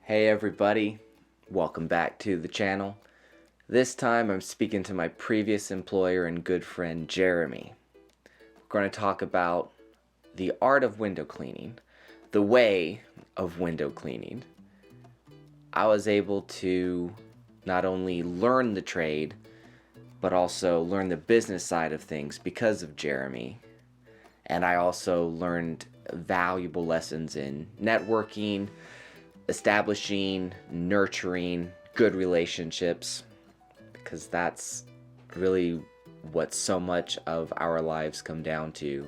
Hey everybody, welcome back to the channel. This time I'm speaking to my previous employer and good friend Jeremy. We're going to talk about the art of window cleaning, the way of window cleaning. I was able to not only learn the trade, but also learn the business side of things because of Jeremy. And I also learned valuable lessons in networking, establishing, nurturing good relationships, because that's really what so much of our lives come down to,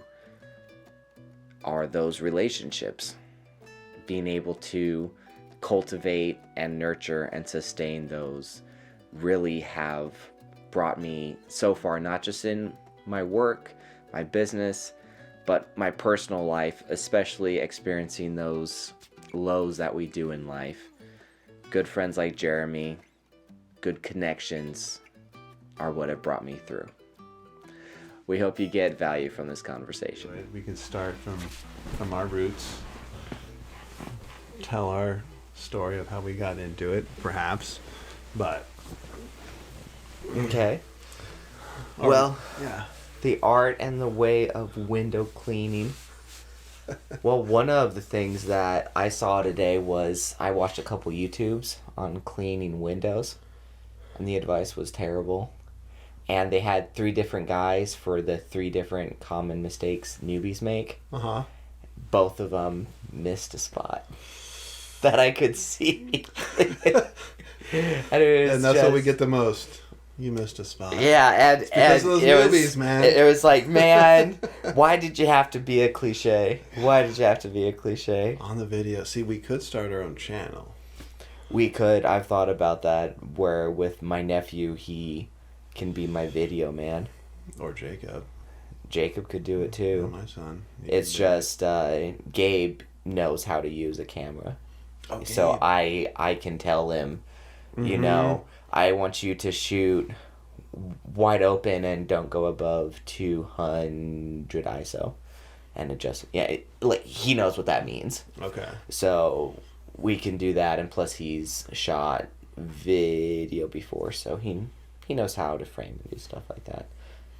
are those relationships. Being able to cultivate and nurture and sustain those really have brought me so far, not just in my work, my business, but my personal life, especially experiencing those lows that we do in life. Good friends like Jeremy, good connections are what have brought me through. We hope you get value from this conversation. We could start from our roots, tell our story of how we got into it, perhaps, but... Okay. Yeah. The art and the way of window cleaning. Well, one of the things that I saw today was I watched a couple YouTubes on cleaning windows, and the advice was terrible. And they had 3 different guys for the 3 different common mistakes newbies make. Uh-huh. Both of them missed a spot that I could see. And that's what we get the most. You missed a spot. Yeah, and because of those newbies, man. It was like, man, why did you have to be a cliche? Why did you have to be a cliche? On the video. See, we could start our own channel. We could. I've thought about that, where with my nephew, he can be my video man. Or Jacob. Jacob could do it too. Or my son. It's just Gabe knows how to use a camera. Okay. So I can tell him, you know, I want you to shoot wide open and don't go above 200 ISO. And it just, like, he knows what that means. Okay. So we can do that, and plus he's shot video before, so he knows how to frame and do stuff like that.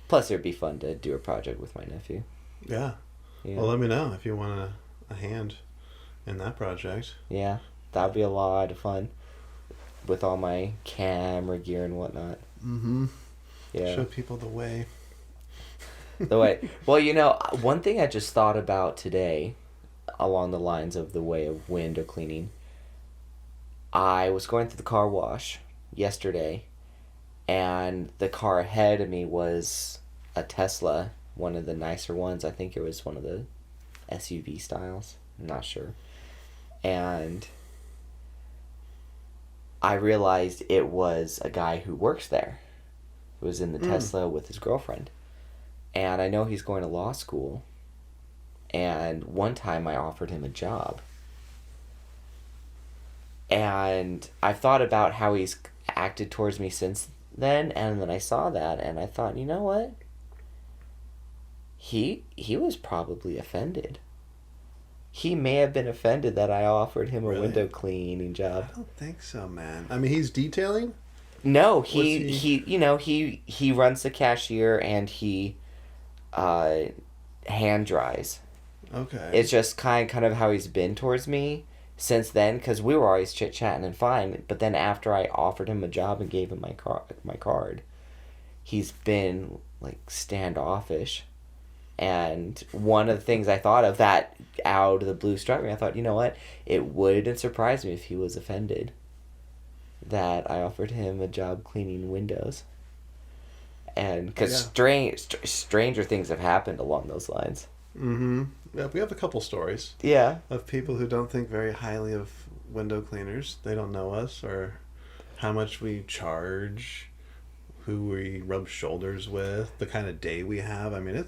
Plus it'd be fun to do a project with my nephew. Yeah. Well, let me know if you want a hand in that project. Yeah, that'd be a lot of fun with all my camera gear and whatnot. Mm-hmm. Yeah. Show people the way. The way. Well, one thing I just thought about today, along the lines of the way of window cleaning, I was going through the car wash yesterday, and the car ahead of me was a Tesla, one of the nicer ones. I think it was one of the SUV styles. I'm not sure. And I realized it was a guy who works there, who was in the Tesla with his girlfriend. And I know he's going to law school. And one time I offered him a job. And I've thought about how he's acted towards me since then, and then I saw that, and I thought, you know what? He was probably offended. He may have been offended that I offered him a window cleaning job. I don't think so, man. I mean, he's detailing? No, he runs the cashier, and he hand dries. Okay. It's just kind of how he's been towards me since then, because we were always chit-chatting and fine, but then after I offered him a job and gave him my card, he's been, like, standoffish. And one of the things I thought of that out of the blue struck me, I thought, you know what, it wouldn't surprise me if he was offended that I offered him a job cleaning windows. And because stranger things have happened along those lines. Mm-hmm. Yeah, we have a couple stories. Yeah. Of people who don't think very highly of window cleaners. They don't know us or how much we charge, who we rub shoulders with, the kind of day we have. I mean,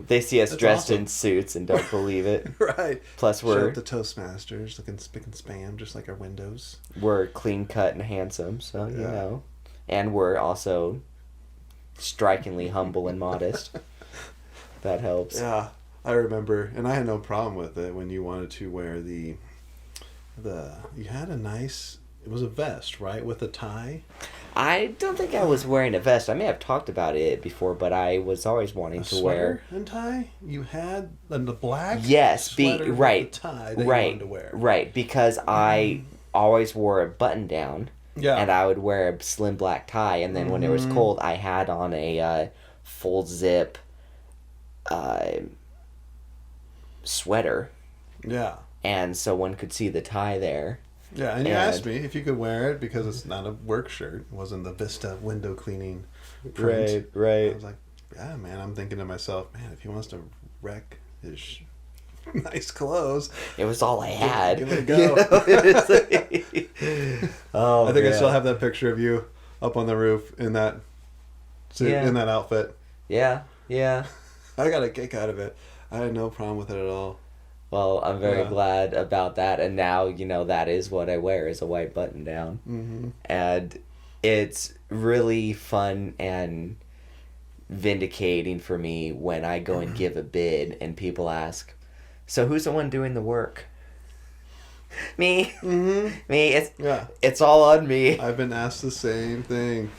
they see us dressed awesome. in suits and don't believe it. Right. Plus Show up the Toastmasters looking spick and spam, just like our windows. We're clean cut and handsome, so you know. And we're also strikingly humble and modest. That helps. Yeah. I remember, and I had no problem with it when you wanted to wear the you had a nice, it was a vest, right, with a tie. I don't think I was wearing a vest. I may have talked about it before, but I was always wanting to wear and tie. You had the black. Yes, sweater with right, the tie that you right, wanted to wear. right. Because I always wore a button down, Yeah. and I would wear a slim black tie, and then when it was cold, I had on a full zip sweater, Yeah. and so one could see the tie there. Yeah, and you asked me if you could wear it because it's not a work shirt. It wasn't the Vista window cleaning print. Right. I was like, yeah, man. I'm thinking to myself, man, if he wants to wreck his nice clothes, It was all I had. give it a go. Oh, I think I still have that picture of you up on the roof in that suit, in that outfit. Yeah. I got a kick out of it. I had no problem with it at all. Well, I'm very glad about that, and now, that is what I wear, is a white button down. Mm-hmm. And it's really fun and vindicating for me when I go and give a bid and people ask, so who's the one doing the work? Me. Mm-hmm. Me. It's all on me. I've been asked the same thing.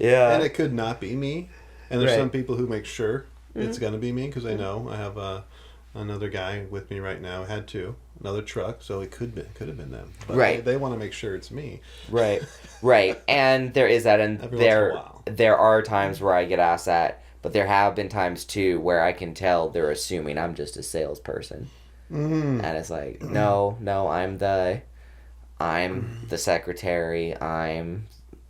Yeah. And it could not be me. And there's some people who make sure it's going to be me because I know I have another guy with me right now. I had two. Another truck, so it could have been them. But they want to make sure it's me. Right. And there is that, and there are times where I get asked that, but there have been times too where I can tell they're assuming I'm just a salesperson. Mm-hmm. And it's like, no, I'm the secretary, I'm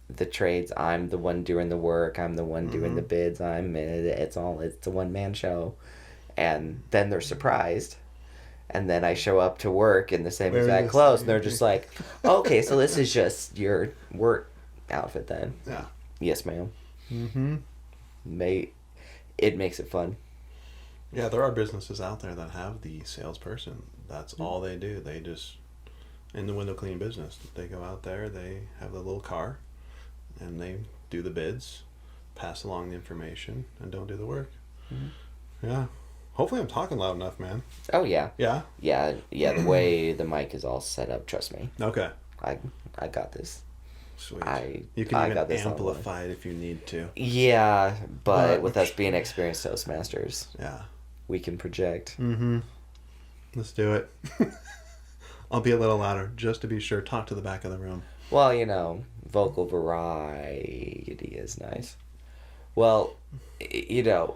the trades, I'm the one doing the work, I'm the one doing the bids, it's a one-man show. And then they're surprised. And then I show up to work in the same exact clothes, and they're just like, okay, so this is just your work outfit then. Yeah. Yes, ma'am. Mm-hmm. It makes it fun. Yeah, there are businesses out there that have the salesperson. That's all they do. They just, in the window cleaning business, they go out there, they have the little car, and they do the bids, pass along the information, and don't do the work. Mm-hmm. Yeah. Hopefully I'm talking loud enough, man. Oh, yeah. Yeah? Yeah, the way the mic is all set up, trust me. Okay. I got this. Sweet. You can even amplify it if you need to. Yeah, but with us being experienced Toastmasters, we can project. Mm-hmm. Let's do it. I'll be a little louder, just to be sure. Talk to the back of the room. Well, vocal variety is nice. Well,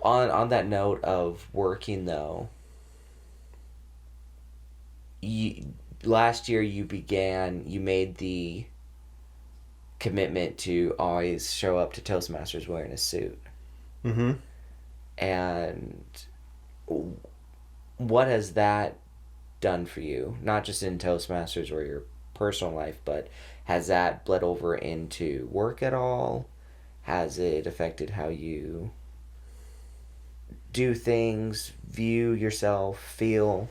on that note of working, though, last year you made the commitment to always show up to Toastmasters wearing a suit. Mm-hmm. And what has that done for you? Not just in Toastmasters or your personal life, but has that bled over into work at all? Has it affected how you do things, view yourself, feel?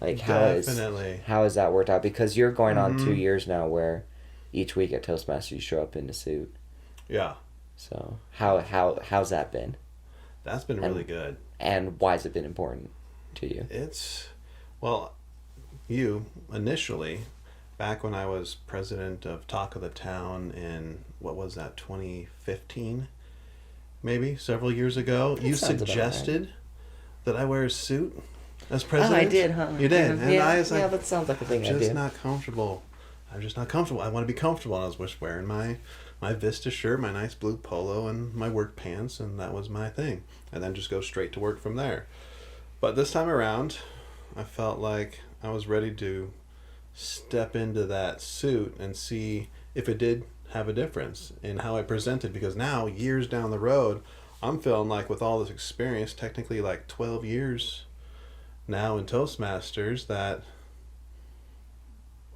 Like how has that worked out? Because you're going on 2 years now where each week at Toastmasters you show up in a suit. Yeah. So how's that been? That's been really good. And why has it been important to you? You initially, back when I was president of Talk of the Town in, what was that, 2015? Maybe, several years ago. You suggested that I wear a suit as president. Oh, I did, huh? You did. And I was like, that sounds like a thing I do. I'm just not comfortable. I want to be comfortable. And I was just wearing my Vista shirt, my nice blue polo, and my work pants, and that was my thing. And then just go straight to work from there. But this time around, I felt like I was ready to step into that suit and see if it did have a difference in how I presented, because now, years down the road, I'm feeling like with all this experience, technically like 12 years now in Toastmasters, that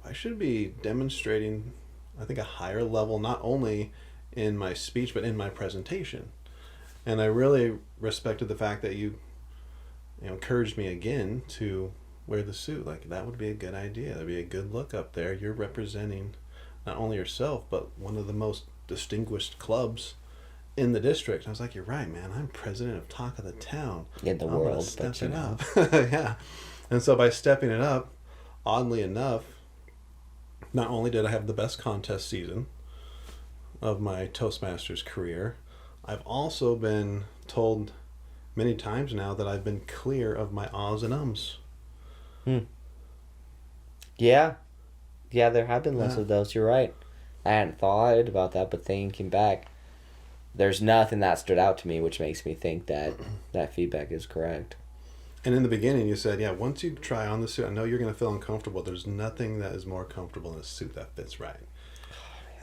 I should be demonstrating, I think, a higher level, not only in my speech, but in my presentation. And I really respected the fact that you encouraged me again to wear the suit. Like, that would be a good idea. That'd be a good look up there. You're representing not only yourself, but one of the most distinguished clubs in the district. And I was like, you're right, man. I'm president of Talk of the Town. In the world. Step it up. Yeah. And so by stepping it up, oddly enough, not only did I have the best contest season of my Toastmasters career, I've also been told many times now that I've been clear of my ahs and ums. Yeah. Yeah, there have been less Yeah. of those. You're right. I hadn't thought about that, but thinking back, there's nothing that stood out to me, which makes me think that that feedback is correct. And in the beginning, you said, yeah, once you try on the suit, I know you're going to feel uncomfortable. There's nothing that is more comfortable than a suit that fits right.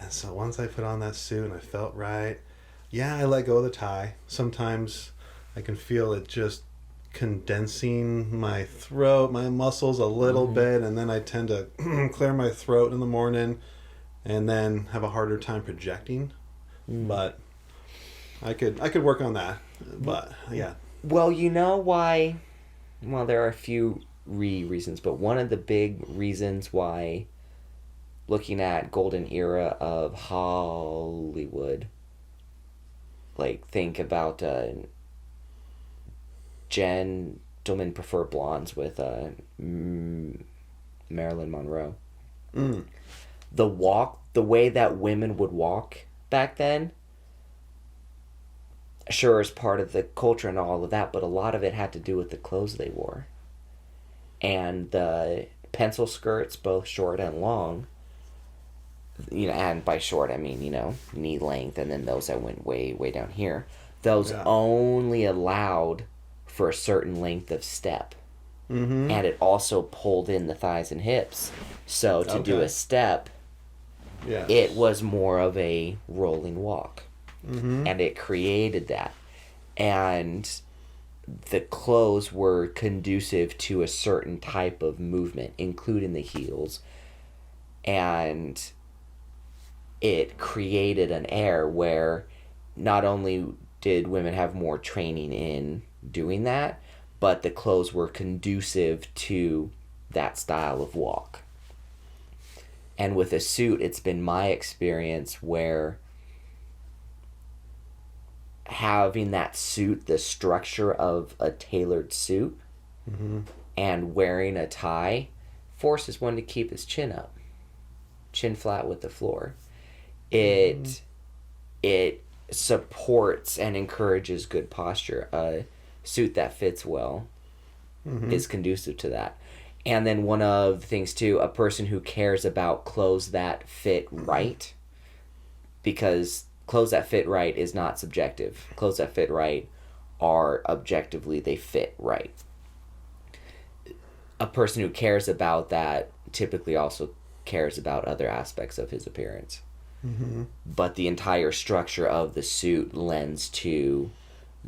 And so once I put on that suit and I felt right, yeah, I let go of the tie. Sometimes I can feel it just condensing my throat, my muscles a little bit, and then I tend to clear my throat in the morning and then have a harder time projecting. But I could work on that. But yeah. Well, you know why? Well, there are a few reasons, but one of the big reasons why, looking at golden era of Hollywood, like think about gentlemen prefer blondes with Marilyn Monroe. The way that women would walk back then, sure, is part of the culture and all of that, but a lot of it had to do with the clothes they wore. And the pencil skirts, both short and long, and by short I mean, knee length, and then those that went way, way down here. Those only allowed for a certain length of step. And it also pulled in the thighs and hips. So to do a step, it was more of a rolling walk. And it created that. And the clothes were conducive to a certain type of movement, including the heels. And it created an air where not only did women have more training in doing that, but the clothes were conducive to that style of walk. And with a suit, it's been my experience where having that suit, the structure of a tailored suit, and wearing a tie forces one to keep his chin up, chin flat with the floor. It supports and encourages good posture. A suit that fits well is conducive to that. And then one of the things too, a person who cares about clothes that fit right, because clothes that fit right is not subjective. Clothes that fit right are objectively, they fit right. A person who cares about that typically also cares about other aspects of his appearance. But the entire structure of the suit lends to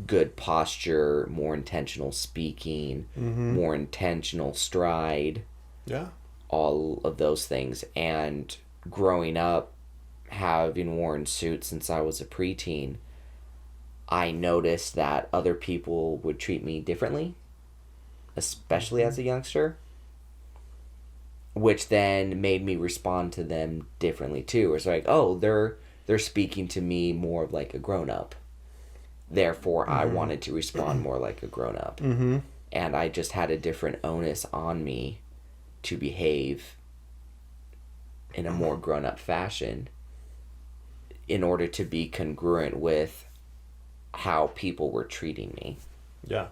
good posture, more intentional speaking, more intentional stride. Yeah. All of those things. And growing up, having worn suits since I was a preteen, I noticed that other people would treat me differently, especially as a youngster, which then made me respond to them differently too. It's like, oh, they're speaking to me more of like a grown-up. Therefore, I wanted to respond more like a grown-up. And I just had a different onus on me to behave in a more grown-up fashion in order to be congruent with how people were treating me. Yeah.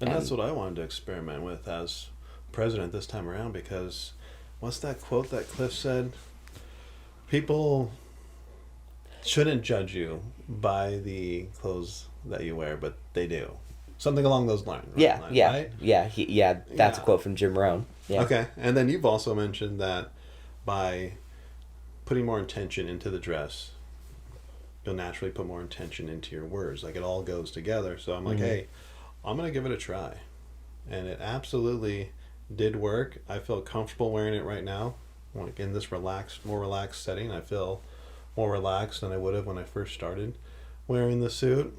And that's what I wanted to experiment with as president this time around, because what's that quote that Cliff said? People shouldn't judge you by the clothes that you wear, but they do. Something along those lines. Yeah, right? That's a quote from Jim Rohn. Yeah. Okay, and then you've also mentioned that by putting more intention into the dress, you'll naturally put more intention into your words. Like, it all goes together. So I'm like, hey, I'm going to give it a try. And it absolutely did work. I feel comfortable wearing it right now. Like, in this more relaxed setting, I feel more relaxed than I would have when I first started wearing the suit.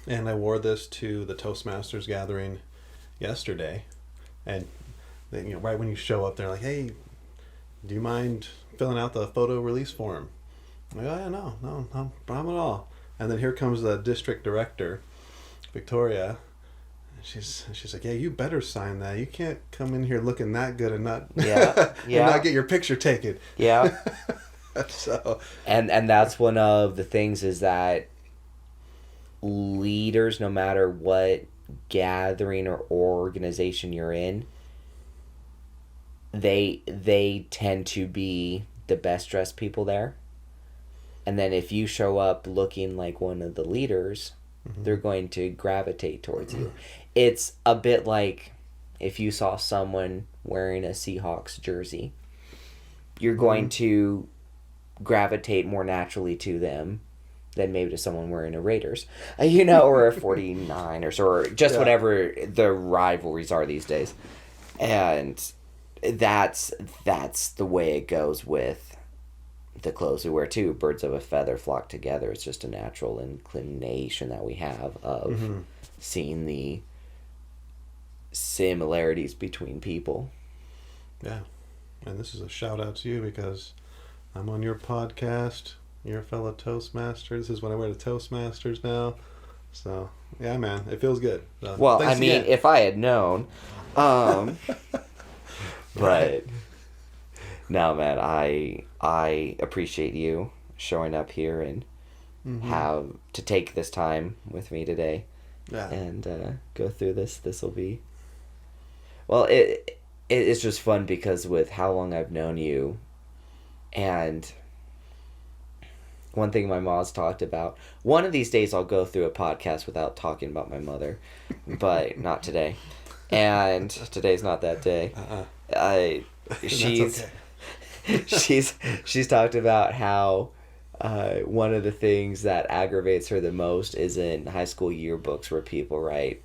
And I wore this to the Toastmasters gathering yesterday. And then, right when you show up, they're like, hey, do you mind filling out the photo release form? I'm like, oh, yeah, no problem at all. And then here comes the district director, Victoria. She's like, yeah, you better sign that. You can't come in here looking that good and not Yeah. and not get your picture taken. Yeah. So and that's one of the things is that leaders, no matter what gathering or organization you're in, they tend to be the best dressed people there. And then if you show up looking like one of the leaders, they're going to gravitate towards you. It's a bit like if you saw someone wearing a Seahawks jersey, you're going to gravitate more naturally to them than maybe to someone wearing a Raiders, or a 49ers, or just whatever the rivalries are these days. And that's the way it goes with the clothes we wear too. Birds of a feather flock together. It's just a natural inclination that we have of seeing the similarities between people. Yeah. And this is a shout out to you because I'm on your podcast. You're a fellow Toastmaster. This is when I wear the Toastmasters now. So, yeah, man. It feels good. Well, I mean, again. If I had known. But, no, man, I appreciate you showing up here and have to take this time with me today. Yeah. And go through this. This will be... Well, it's just fun because with how long I've known you, and one thing my mom's talked about, one of these days I'll go through a podcast without talking about my mother, but not today. And today's not that day. She's talked about how one of the things that aggravates her the most is in high school yearbooks where people write,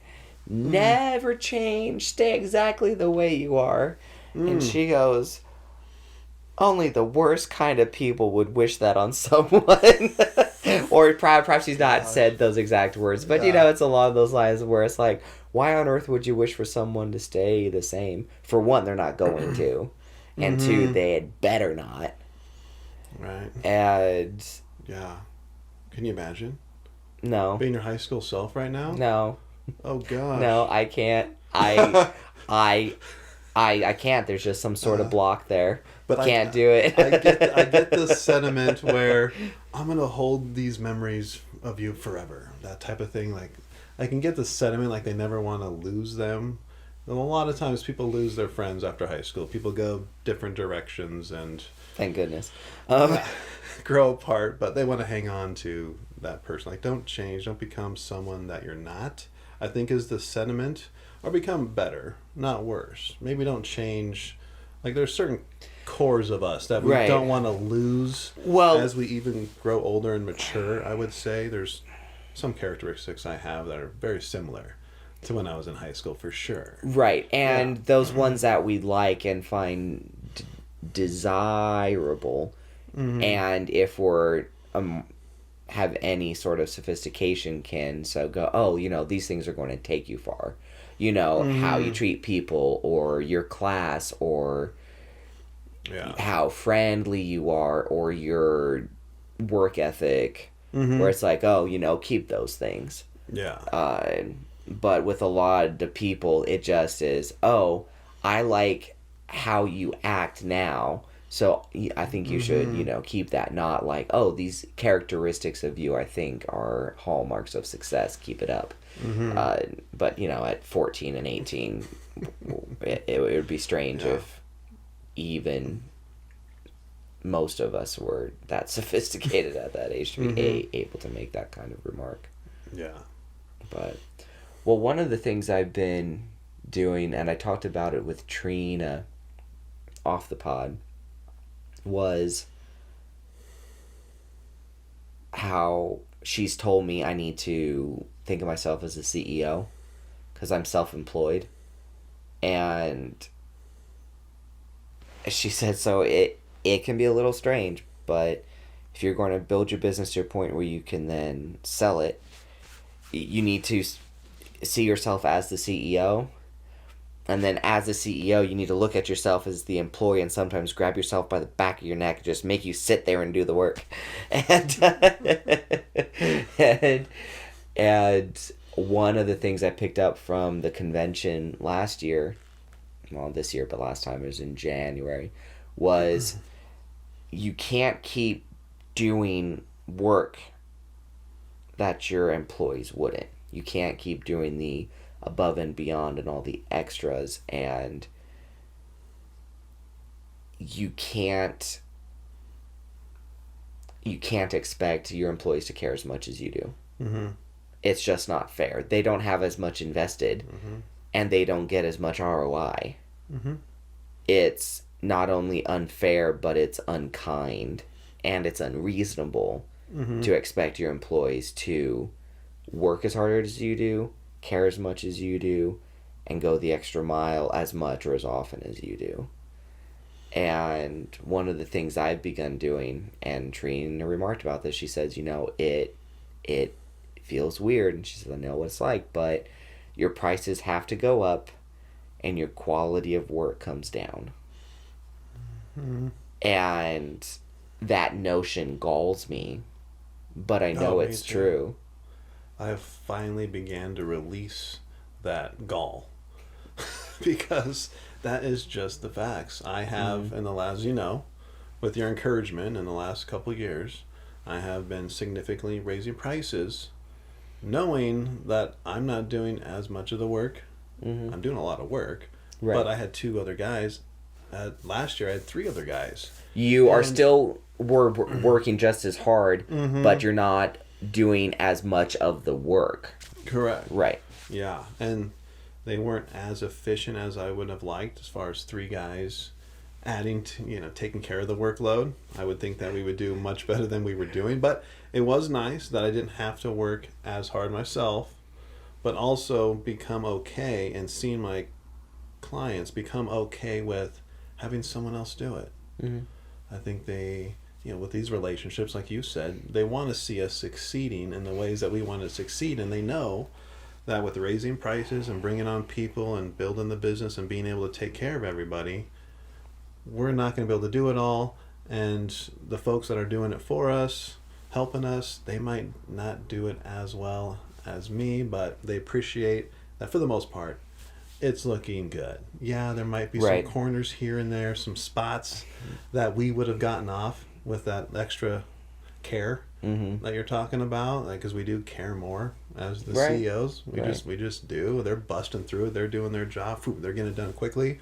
never change, stay exactly the way you are. And she goes, only the worst kind of people would wish that on someone. Or perhaps she's not said those exact words, but it's along those lines where it's like, why on earth would you wish for someone to stay the same? For one, they're not going to. And two, they had better not. Right. And... Yeah. Can you imagine? No. Being your high school self right now? No. Oh, gosh. No, I can't. I can't. There's just some sort of block there. But can't do it. I get the sentiment where I'm going to hold these memories of you forever. That type of thing. Like, I can get the sentiment like they never want to lose them. And a lot of times people lose their friends after high school. People go different directions and... Thank goodness. Grow apart, but they want to hang on to that person. Like, don't change. Don't become someone that you're not, I think is the sentiment. Or become better, not worse. Maybe don't change. Like, there's certain cores of us that we don't want to lose as we even grow older and mature, I would say. There's some characteristics I have that are very similar to when I was in high school, for sure. Right, and those ones that we like and find desirable, and if we're have any sort of sophistication can go, these things are going to take you far. How you treat people, or your class, or how friendly you are, or your work ethic, where it's like, keep those things. Yeah. But with a lot of the people, it just is, I like how you act now, so I think you should, keep that. Not like, these characteristics of you I think are hallmarks of success, keep it up. But, at 14 and 18, it would be strange if even most of us were that sophisticated at that age to be able to make that kind of remark. Yeah. But, well, one of the things I've been doing, and I talked about it with Trina off the pod, was how she's told me I need to think of myself as a CEO because I'm self-employed. And she said, so it can be a little strange, but if you're going to build your business to a point where you can then sell it, you need to see yourself as the CEO. And then as the CEO, you need to look at yourself as the employee and sometimes grab yourself by the back of your neck and just make you sit there and do the work. And one of the things I picked up from the convention last year, well, this year, but last time it was in January, was you can't keep doing work that your employees wouldn't. You can't keep doing the above and beyond and all the extras, and you can't expect your employees to care as much as you do. Mm-hmm. It's just not fair. They don't have as much invested, and they don't get as much ROI. Mm-hmm. It's not only unfair, but it's unkind, and it's unreasonable to expect your employees to work as hard as you do, care as much as you do, and go the extra mile as much or as often as you do. And one of the things I've begun doing, and Trina remarked about this, she says, it feels weird, and she says, I know what it's like, but your prices have to go up and your quality of work comes down. Mm-hmm. And that notion galls me, but I know it's true. I have finally began to release that gall because that is just the facts. I have, in the last, with your encouragement in the last couple of years, I have been significantly raising prices, knowing that I'm not doing as much of the work. Mm-hmm. I'm doing a lot of work, right. But I had 2 other guys. Last year I had 3 other guys. You are still working just as hard, but you're not doing as much of the work. Correct. Right. Yeah, and they weren't as efficient as I would have liked as far as 3 guys adding to, taking care of the workload. I would think that we would do much better than we were doing, but it was nice that I didn't have to work as hard myself, but also become okay and seeing my clients become okay with having someone else do it. Mm-hmm. I think they, with these relationships, like you said, they want to see us succeeding in the ways that we want to succeed, and they know that with raising prices and bringing on people and building the business and being able to take care of everybody, we're not going to be able to do it all, and the folks that are doing it for us, helping us, they might not do it as well as me, but they appreciate that for the most part it's looking good. Yeah, there might be some corners here and there, some spots that we would have gotten off with that extra care that you're talking about, because we do care more as the CEOs. We just do. They're busting through. They're doing their job. They're getting it done quickly,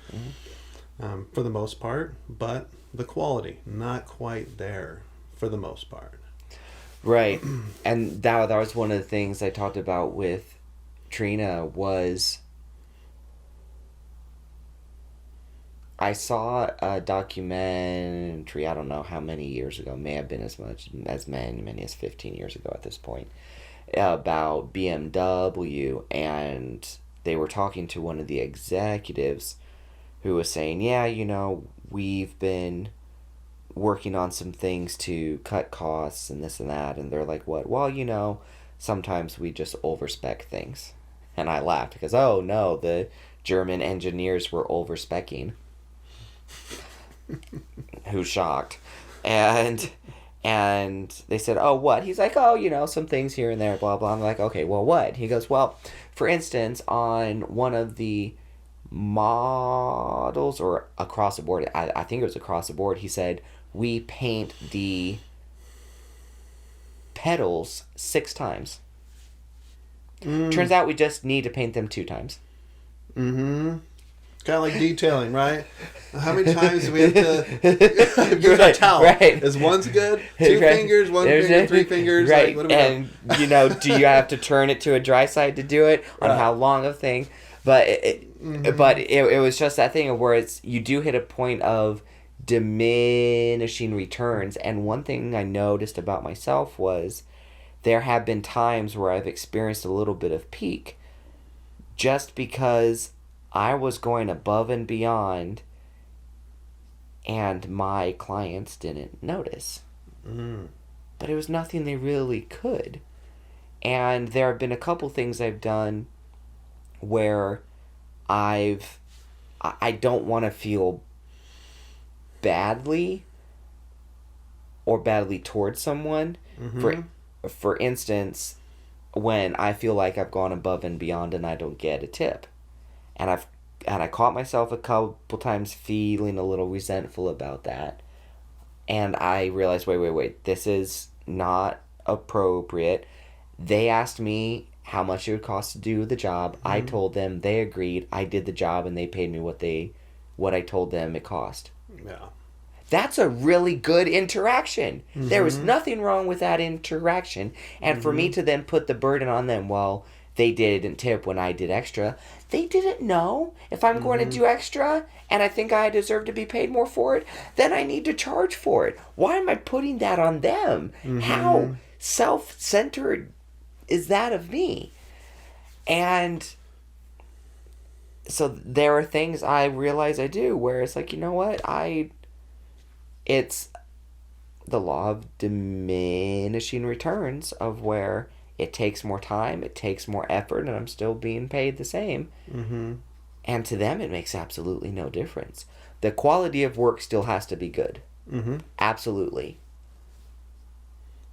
for the most part. But the quality not quite there for the most part. Right, and that was one of the things I talked about with Trina was. I saw a documentary, I don't know how many years ago, may have been as many as 15 years ago at this point, about BMW, and they were talking to one of the executives who was saying, we've been working on some things to cut costs and this and that, and they're like, what? Well, sometimes we just overspec things. And I laughed because, oh no, the German engineers were overspecking. Who's shocked? And they said, oh, what? He's like, oh, some things here and there, blah, blah. I'm like, okay, well, what? He goes, well, for instance, on one of the models, or across the board, I think it was across the board, he said, we paint the pedals 6 times. Turns out we just need to paint them 2 times. Mm-hmm. Kind of like detailing, right? How many times do we have to use our towel? Right. Is one's good? 2 fingers, 1 finger, 3 fingers? Right. Like, what do we do you have to turn it to a dry side to do it? On how long of thing? But it was just that thing where you do hit a point of diminishing returns. And one thing I noticed about myself was there have been times where I've experienced a little bit of peak just because I was going above and beyond, and my clients didn't notice. But it was nothing they really could. And there have been a couple things I've done where I don't want to feel badly or badly towards someone. For instance, when I feel like I've gone above and beyond and I don't get a tip. And I caught myself a couple times feeling a little resentful about that. And I realized, wait, this is not appropriate. They asked me how much it would cost to do the job. I told them, they agreed. I did the job and they paid me what I told them it cost. Yeah. That's a really good interaction. There was nothing wrong with that interaction. And for me to then put the burden on them, well, they didn't tip when I did extra. They didn't know. If I'm going to do extra and I think I deserve to be paid more for it, then I need to charge for it. Why am I putting that on them? How self-centered is that of me? And so there are things I realize I do where it's like, you know what? It's the law of diminishing returns, of where it takes more time, it takes more effort, and I'm still being paid the same. And to them, it makes absolutely no difference. The quality of work still has to be good. Absolutely.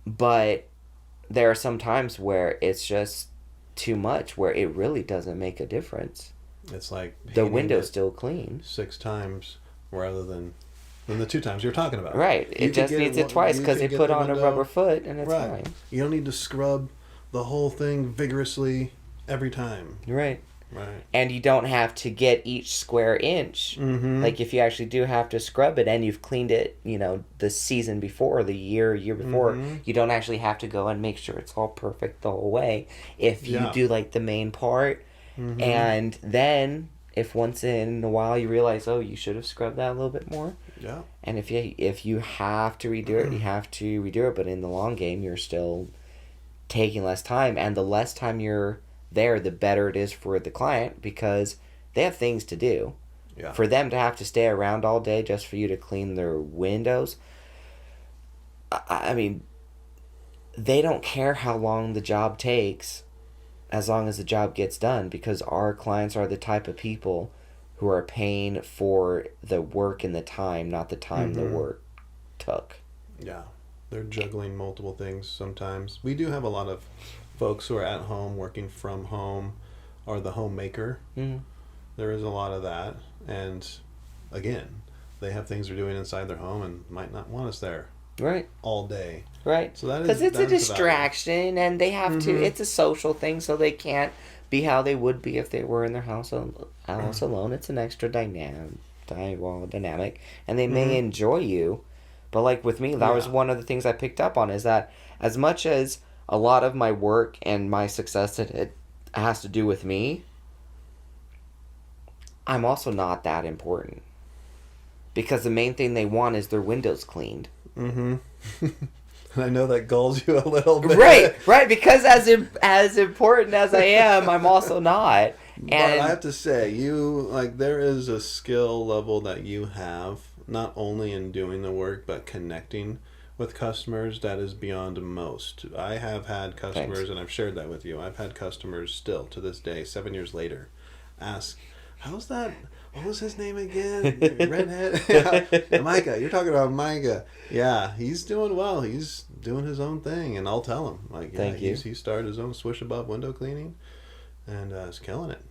But there are some times where it's just too much, where it really doesn't make a difference. It's like the window's still clean 6 times rather than the 2 times you're talking about. Right. It just needs it twice because it put on a rubber foot and it's fine. You don't need to scrub the whole thing vigorously every time. Right. Right. And you don't have to get each square inch. Like if you actually do have to scrub it and you've cleaned it, the season before, the year before, you don't actually have to go and make sure it's all perfect the whole way. If you do like the main part, and then if once in a while you realize, oh, you should have scrubbed that a little bit more. Yeah. And if you have to redo it, you have to redo it. But in the long game, you're still taking less time, and the less time you're there, the better it is for the client, because they have things to do. Yeah. For them to have to stay around all day just for you to clean their windows, I mean, they don't care how long the job takes, as long as the job gets done, because our clients are the type of people who are paying for the work and the time, not the time the work took. Yeah. They're juggling multiple things sometimes. We do have a lot of folks who are at home, working from home, or the homemaker. There is a lot of that. And again, they have things they're doing inside their home and might not want us there all day. Right. So that is, because it's a distraction, and they have to, it's a social thing, so they can't be how they would be if they were in their house alone. It's an extra dynamic, and they may enjoy you. But like with me, that was one of the things I picked up on, is that as much as a lot of my work and my success, it has to do with me, I'm also not that important. Because the main thing they want is their windows cleaned. I know that gulls you a little bit. Right. Because as important as I am, I'm also not. But I have to say, there is a skill level that you have, not only in doing the work, but connecting with customers, that is beyond most. I have had customers, and I've shared that with you, I've had customers still to this day, 7 years later, ask, how's that, what was his name again? Redhead? Micah, you're talking about Micah. Yeah, he's doing well. He's doing his own thing, and I'll tell him, Thank you. He started his own Swish Above window cleaning, and is killing it.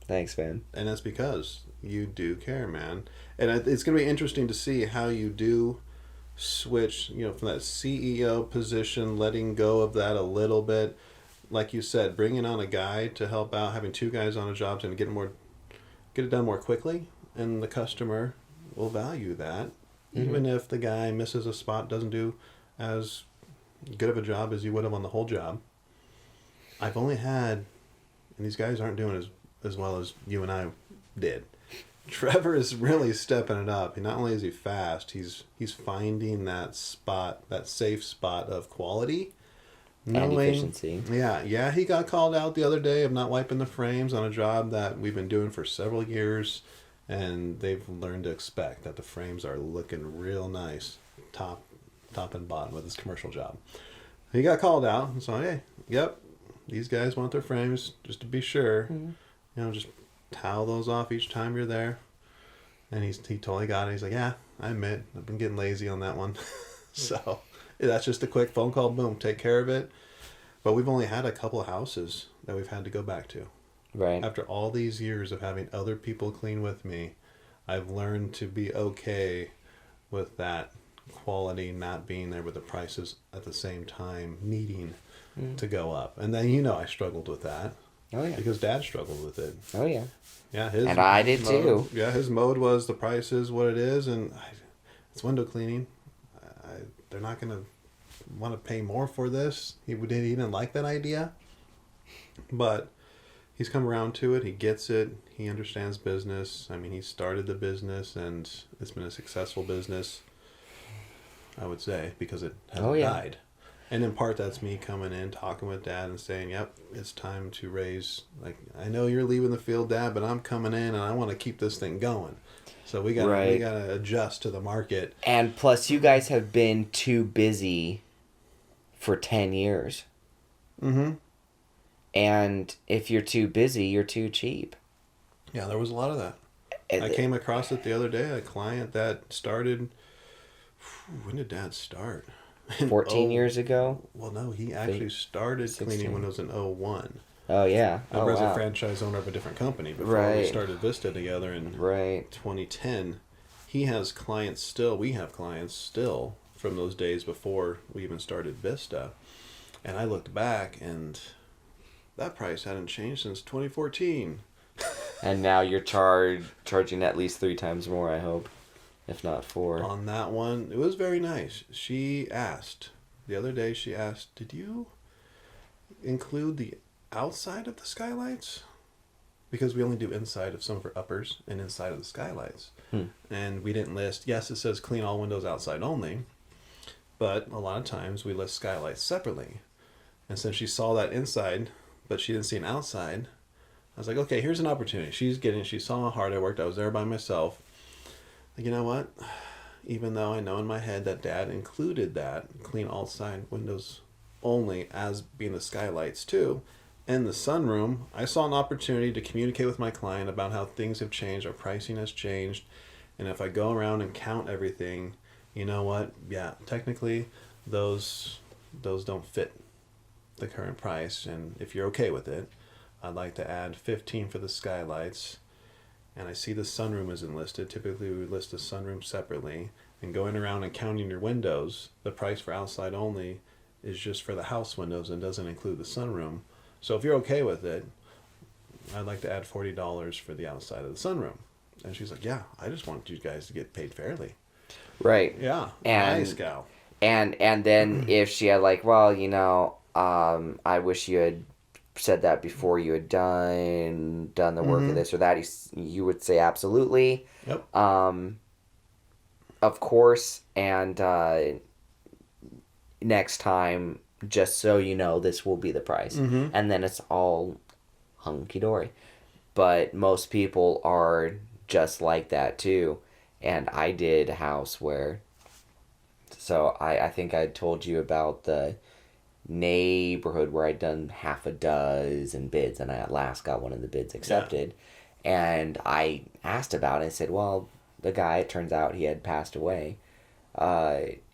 Thanks, man. And that's because you do care, man. And it's going to be interesting to see how you do switch, from that CEO position, letting go of that a little bit. Like you said, bringing on a guy to help out, having 2 guys on a job to get it done more quickly, and the customer will value that. Even if the guy misses a spot, doesn't do as good of a job as you would have on the whole job. I've only had, and these guys aren't doing as well as you and I did. Trevor is really stepping it up. Not only is he fast, he's finding that spot, that safe spot of quality. And efficiency. Yeah, he got called out the other day of not wiping the frames on a job that we've been doing for several years, and they've learned to expect that the frames are looking real nice, top and bottom with this commercial job. He got called out, and so, hey, yep, these guys want their frames, just to be sure. Just towel those off each time you're there. And he totally got it. He's like, yeah, I admit, I've been getting lazy on that one. So that's just a quick phone call, boom, take care of it. But we've only had a couple of houses that we've had to go back to. Right. After all these years of having other people clean with me, I've learned to be okay with that quality not being there, with the prices at the same time needing to go up. And then, I struggled with that. Oh, yeah. Because Dad struggled with it. Oh, yeah. Yeah, and I did mode, too. Yeah, his mode was the price is what it is, and it's window cleaning. They're not going to want to pay more for this. He didn't like that idea. But he's come around to it. He gets it. He understands business. I mean, he started the business, and it's been a successful business, I would say, because it hasn't died. And in part, that's me coming in, talking with Dad, and saying, yep, it's time to raise. Like, I know you're leaving the field, Dad, but I'm coming in, and I want to keep this thing going. So we got to adjust to the market. And plus, you guys have been too busy for 10 years. Mm-hmm. And if you're too busy, you're too cheap. Yeah, there was a lot of that. I came across it the other day, a client that started... When did Dad start? 14 years ago? Well, no, he actually started 16. cleaning when it was in 01. Oh, yeah. I was a franchise owner of a different company before we started Vista together in 2010. He has clients still. We have clients still from those days before we even started Vista. And I looked back, and that price hadn't changed since 2014. And now you're charging at least 3 times more, I hope. If not 4. On that one, it was very nice. She asked, the other day she asked, did you include the outside of the skylights? Because we only do inside of some of her uppers and inside of the skylights. And we didn't list, yes, it says clean all windows outside only, but a lot of times we list skylights separately. And since she saw that inside, but she didn't see an outside, I was like, okay, here's an opportunity. She saw how hard I worked. I was there by myself. Like, you know what? Even though I know in my head that Dad included that clean all side windows only as being the skylights too, and the sunroom, I saw an opportunity to communicate with my client about how things have changed, our pricing has changed, and if I go around and count everything, you know what? Yeah, technically those don't fit the current price, and if you're okay with it, I'd like to add 15 for the skylights. And I see the sunroom isn't listed. Typically, we would list the sunroom separately. And going around and counting your windows, the price for outside only is just for the house windows and doesn't include the sunroom. So if you're okay with it, I'd like to add $40 for the outside of the sunroom. And she's like, yeah, I just want you guys to get paid fairly. Right. Yeah. Nice gal. And then if she had like, well, I wish you had said that before you had done the work of this or that, you would say absolutely. Yep. Of course, and next time, just so you know, this will be the price. And then it's all hunky-dory. But most people are just like that too. And I did a house where... So I think I told you about the neighborhood where I'd done half a dozen bids, and I at last got one of the bids accepted. And I asked about it and said, well, the guy, it turns out he had passed away.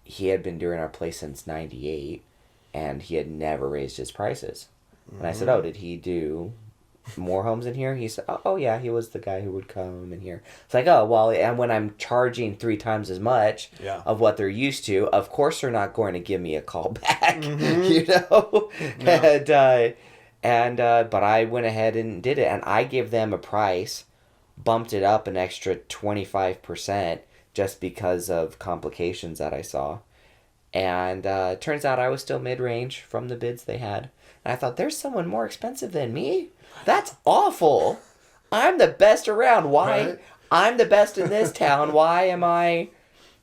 He had been doing our place since 98, and he had never raised his prices. And I said, oh, did he do more homes in here? He said, oh yeah, he was the guy who would come in here. It's like, oh, well, and when I'm charging 3 times as much of what they're used to, of course they're not going to give me a call back, but I went ahead and did it, and I gave them a price, bumped it up an extra 25% just because of complications that I saw. And turns out I was still mid-range from the bids they had. And I thought, there's someone more expensive than me? That's awful. I'm the best around. Why? Right? I'm the best in this town. Why am I...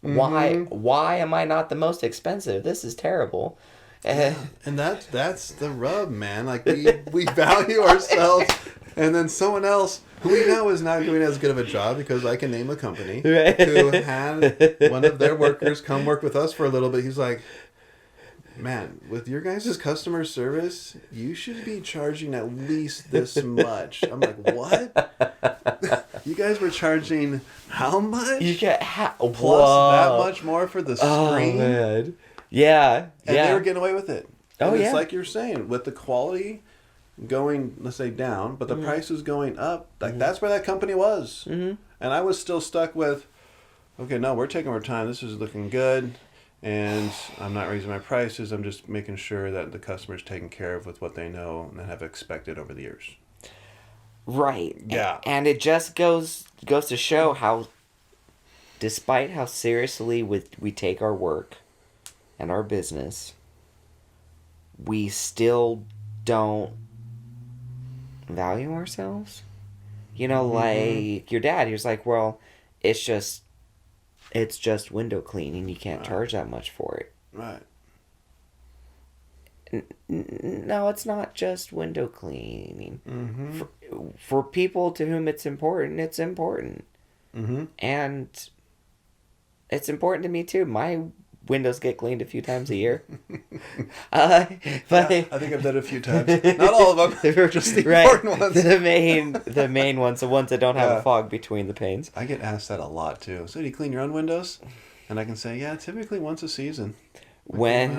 Why am I not the most expensive? This is terrible. And that's the rub, man. Like, we value ourselves, and then someone else who we know is not doing as good of a job, because I can name a company who had one of their workers come work with us for a little bit. He's like, man, with your guys' customer service, you should be charging at least this much. I'm like, what? You guys were charging how much? You get plus that much more for the screen? Oh, man. Yeah. And they were getting away with it. Oh, And yeah. it's like you're saying, with the quality going, let's say, down, but the price is going up, like that's where that company was. Mm-hmm. And I was still stuck with, okay, no, we're taking our time. This is looking good. And I'm not raising my prices. I'm just making sure that the customer's taken care of with what they know and have expected over the years. Right. Yeah. And it just goes to show how, despite how seriously we take our work and our business, we still don't value ourselves. You know, like your dad, he was like, well, it's just window cleaning. You can't charge that much for it. Right. No, it's not just window cleaning. Mm-hmm. For people to whom it's important, it's important. Mm-hmm. And it's important to me too. My windows get cleaned a few times a year. But Yeah, I think I've done it a few times. Not all of them, just the important ones. The main ones, the ones that don't have Yeah. a fog between the panes. I get asked that a lot too. So do you clean your own windows? And I can say, yeah, typically once a season. When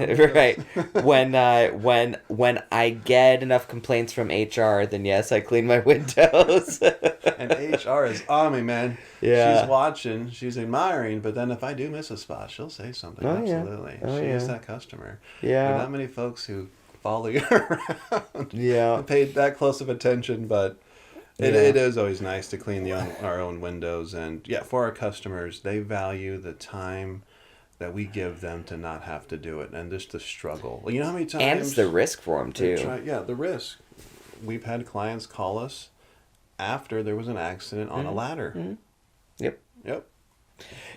when I get enough complaints from HR, then yes, I clean my windows. And HR is on me, man. Yeah. She's watching, she's admiring, but then if I do miss a spot, she'll say something. Oh, yeah. Absolutely. Oh, She is yeah. that customer. Yeah. There are not many folks who follow you around. Yeah. And pay that close of attention, but it is always nice to clean our own windows. And yeah, for our customers, they value the time that we give them to not have to do it and just the struggle. Well, you know how many times... And it's the risk for them too. the risk. We've had clients call us after there was an accident on a ladder. Mm-hmm. Yep. Yep.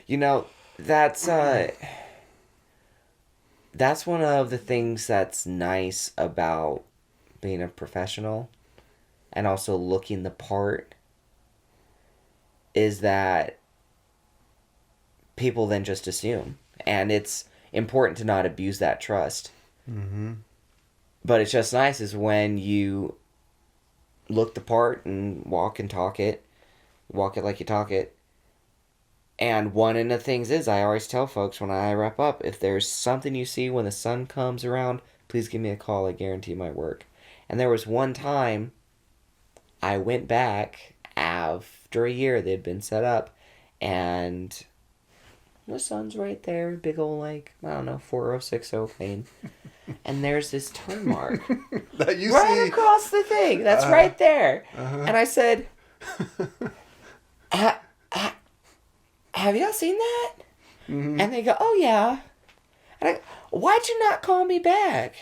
You know, that's one of the things that's nice about being a professional and also looking the part is that people then just assume. And it's important to not abuse that trust. Mm-hmm. But it's just nice is when you look the part and walk it like you talk it. And one of the things is, I always tell folks when I wrap up, if there's something you see when the sun comes around, please give me a call. I guarantee my work. And there was one time I went back after a year they'd been set up, and the sun's right there, big old, like, I don't know, 4060 pane. And there's this turn mark That you right see. across the thing. That's right there. And I said, have y'all seen that? Mm-hmm. And they go, oh, yeah. And I go, why'd you not call me back?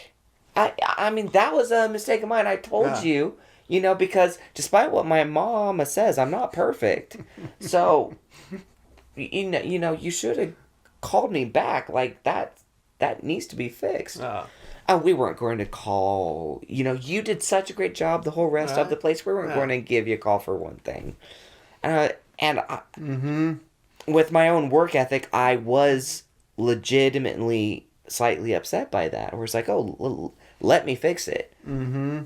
I mean, that was a mistake of mine. I told you, because despite what my mama says, I'm not perfect. So, you should have called me back. Like, that needs to be fixed. Oh, we weren't going to call. You did such a great job. The whole rest of the place, we weren't going to give you a call for one thing. With my own work ethic, I was legitimately slightly upset by that. Where it's like, oh, let me fix it. Mm-hmm.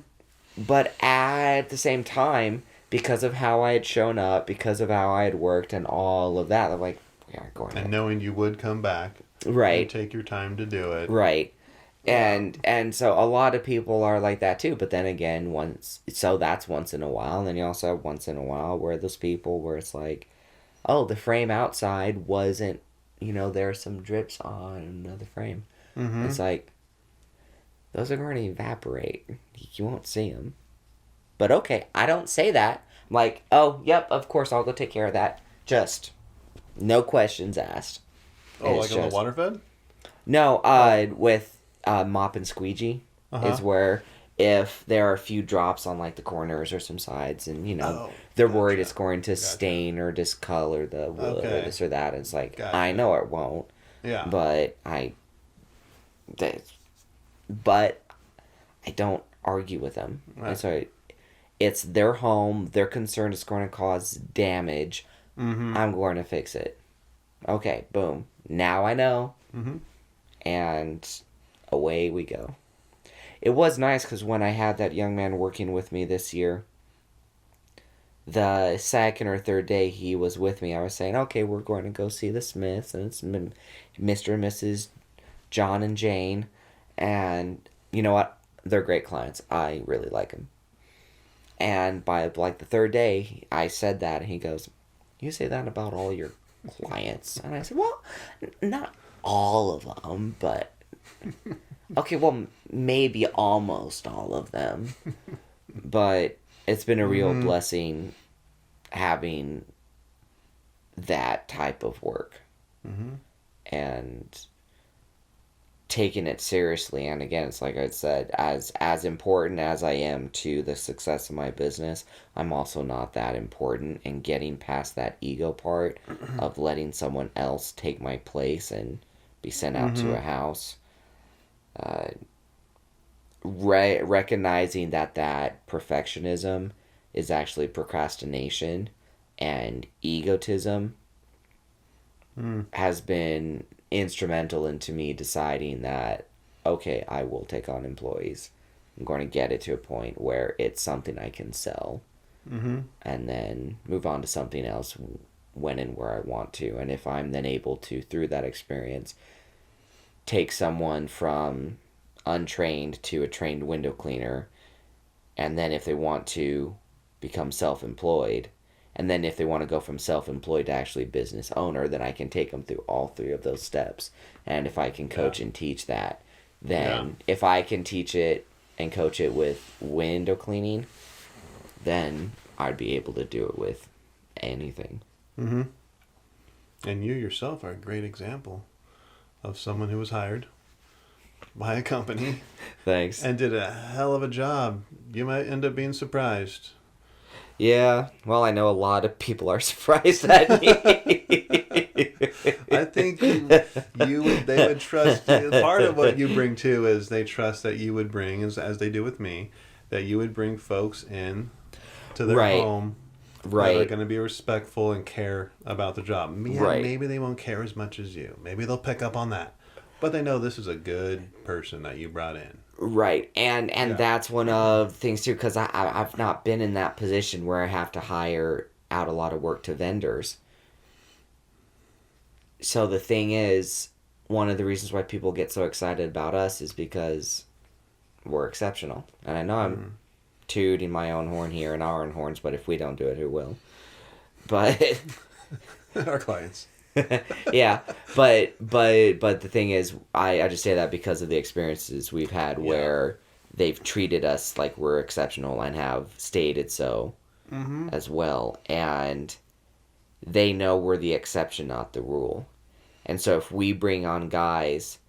But at the same time, because of how I had shown up, because of how I had worked and all of that, I'm like, we aren't going to. And knowing you would come back. Right. And take your time to do it. Right. And so a lot of people are like that too, but then again, that's once in a while, and then you also have once in a while where those people where it's like, oh, the frame outside wasn't, there are some drips on the frame. Mm-hmm. It's like, those are going to evaporate. You won't see them. But okay, I don't say that. I'm like, oh, yep, of course, I'll go take care of that. Just, no questions asked. Oh, like on the water fed? No, with mop and squeegee is where if there are a few drops on like the corners or some sides and they're worried it's going to stain or discolor the wood or this or that. And it's like, I know it won't. Yeah. But I don't argue with them. Right. And so it's their home, they're concerned it's going to cause damage. Mm-hmm. I'm going to fix it. Okay, boom. Now I know. Mm-hmm. And away we go. It was nice because when I had that young man working with me this year, the second or third day he was with me, I was saying, okay, we're going to go see the Smiths, and it's Mr. and Mrs. John and Jane, and you know what? They're great clients. I really like them. And by like the third day, I said that, and he goes, "You say that about all your clients?" And I said, "Well, not all of them, but okay, well, maybe almost all of them." But it's been a real blessing having that type of work and taking it seriously. And again, it's like I said, as important as I am to the success of my business, I'm also not that important, and getting past that ego part of letting someone else take my place and be sent out to a house, recognizing that perfectionism is actually procrastination and egotism has been instrumental into me deciding that, okay, I will take on employees. I'm going to get it to a point where it's something I can sell, and then move on to something else when and where I want to. And if I'm then able to, through that experience, take someone from untrained to a trained window cleaner, and then if they want to become self-employed, and then if they want to go from self-employed to actually business owner, then I can take them through all three of those steps. And if I can coach and teach that, then if I can teach it and coach it with window cleaning, then I'd be able to do it with anything. And you yourself are a great example of someone who was hired by a company Thanks. and did a hell of a job. You might end up being surprised. Yeah, well, I know a lot of people are surprised at me. I think they would trust. Part of what you bring too is they trust that you would bring, as they do with me, that you would bring folks in to their home that are going to be respectful and care about the job. Maybe they won't care as much as you. Maybe they'll pick up on that. But they know this is a good person that you brought in. Right, and that's one of the things too, because I've not been in that position where I have to hire out a lot of work to vendors. So the thing is, one of the reasons why people get so excited about us is because we're exceptional. And I know I'm tooting my own horn here and our own horns, but if we don't do it, who will? But our clients. Yeah, but the thing is, I just say that because of the experiences we've had where they've treated us like we're exceptional and have stated so as well, and they know we're the exception, not the rule. And so if we bring on guys,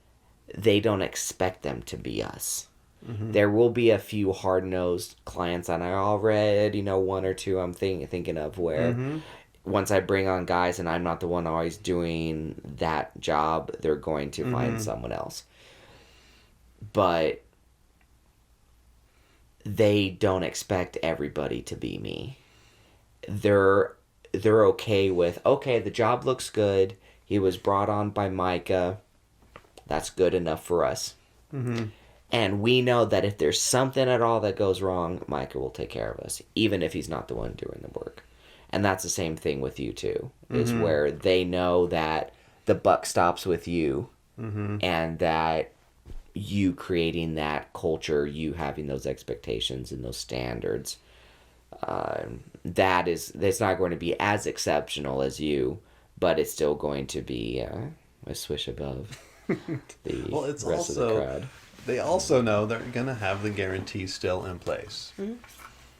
they don't expect them to be us. There will be a few hard-nosed clients, and I already know one or two I'm thinking of where once I bring on guys and I'm not the one always doing that job, they're going to find someone else. But they don't expect everybody to be me. They're okay with, okay, the job looks good. He was brought on by Micah. That's good enough for us. And we know that if there's something at all that goes wrong, Micah will take care of us, even if he's not the one doing the work. And that's the same thing with you too, is where they know that the buck stops with you, and that you creating that culture, you having those expectations and those standards, it's not going to be as exceptional as you, but it's still going to be a swish above the rest of the crowd. They also know they're going to have the guarantee still in place.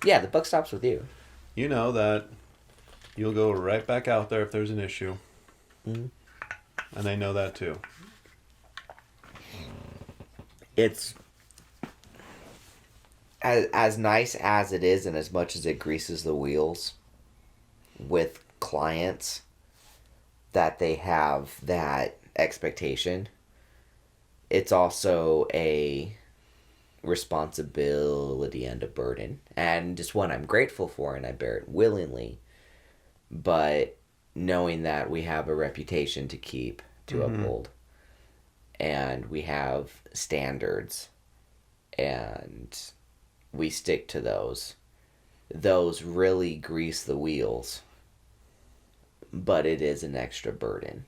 Yeah, the buck stops with you. You know that you'll go right back out there if there's an issue. And they know that too. It's as nice as it is, and as much as it greases the wheels with clients that they have that expectation, it's also a responsibility and a burden, and just one I'm grateful for, and I bear it willingly. But knowing that we have a reputation to keep, to uphold, and we have standards, and we stick to those really grease the wheels, but it is an extra burden.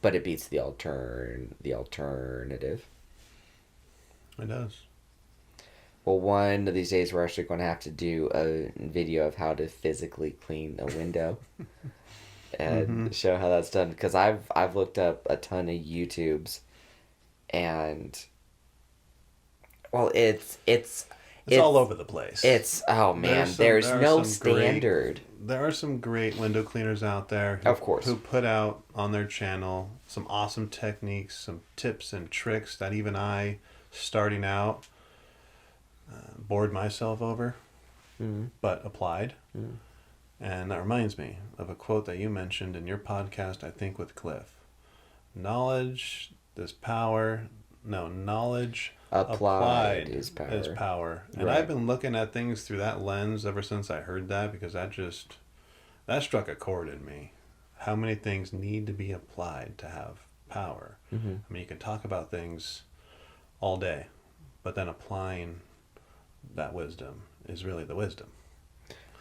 but it beats the alternative. It does. Well, one of these days we're actually going to have to do a video of how to physically clean a window and show how that's done. Because I've looked up a ton of YouTubes, and well, it's all over the place. It's there's no standard. There are some great window cleaners out there, who put out on their channel some awesome techniques, some tips and tricks that even I, starting out, bored myself over, but applied. And that reminds me of a quote that you mentioned in your podcast, I think with Cliff. Knowledge is power. No, knowledge applied is power. And I've been looking at things through that lens ever since I heard that, because that struck a chord in me. How many things need to be applied to have power? I mean, you can talk about things all day, but then applying that wisdom is really the wisdom.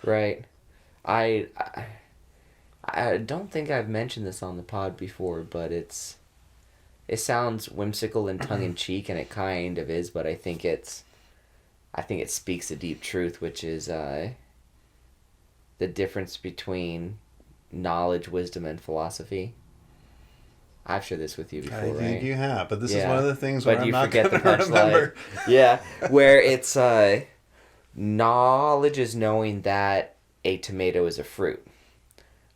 Right. I don't think I've mentioned this on the pod before, but it sounds whimsical and tongue-in-cheek, and it kind of is, but I think it speaks a deep truth, which is the difference between knowledge, wisdom, and philosophy. I've shared this with you before, right? I think you have, but this is one of the things where I'm not going to remember. Yeah, where it's knowledge is knowing that a tomato is a fruit.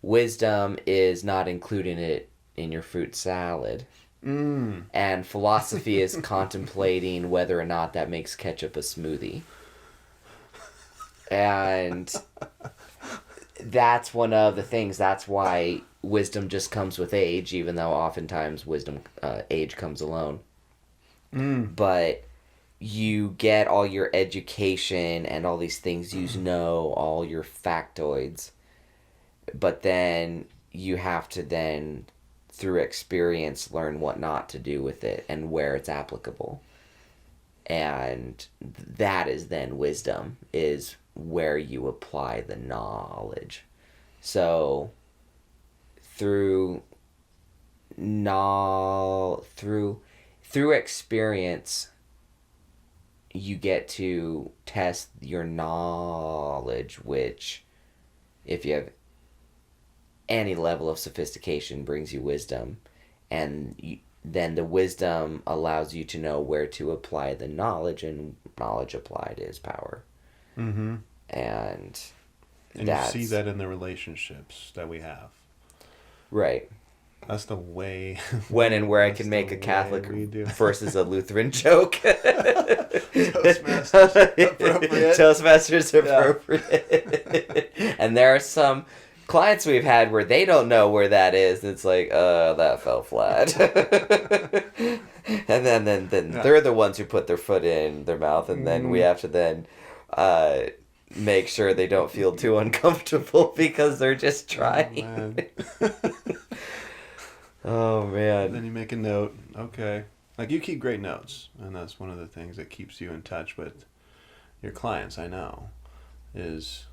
Wisdom is not including it in your fruit salad. And philosophy is contemplating whether or not that makes ketchup a smoothie. And that's one of the things. That's why wisdom just comes with age, even though oftentimes age comes alone. But you get all your education and all these things you know, all your factoids. But then you have to then, through experience, learn what not to do with it and where it's applicable. And that is then wisdom, is where you apply the knowledge. So through experience, you get to test your knowledge, which, if you have any level of sophistication, brings you wisdom, and then the wisdom allows you to know where to apply the knowledge, and knowledge applied is power. And you see that in the relationships that we have. Right. That's the way. When and where I can make a Catholic versus a Lutheran joke. Toastmasters appropriate. Toastmasters appropriate. And there are some clients we've had where they don't know where that is. It's like, that fell flat. And then they're the ones who put their foot in their mouth, and then we have to then make sure they don't feel too uncomfortable because they're just trying. Oh, man. And then you make a note. Okay. Like, you keep great notes, and that's one of the things that keeps you in touch with your clients, I know, is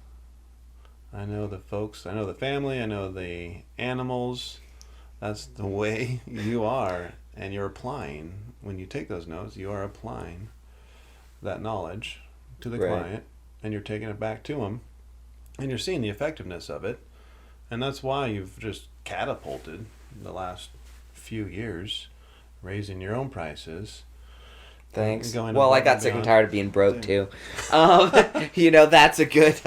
I know the folks, I know the family, I know the animals. That's the way you are, and you're applying. When you take those notes, you are applying that knowledge to the client, and you're taking it back to them, and you're seeing the effectiveness of it. And that's why you've just catapulted the last few years, raising your own prices. Thanks. Well, I got sick and tired of being broke too. That's a good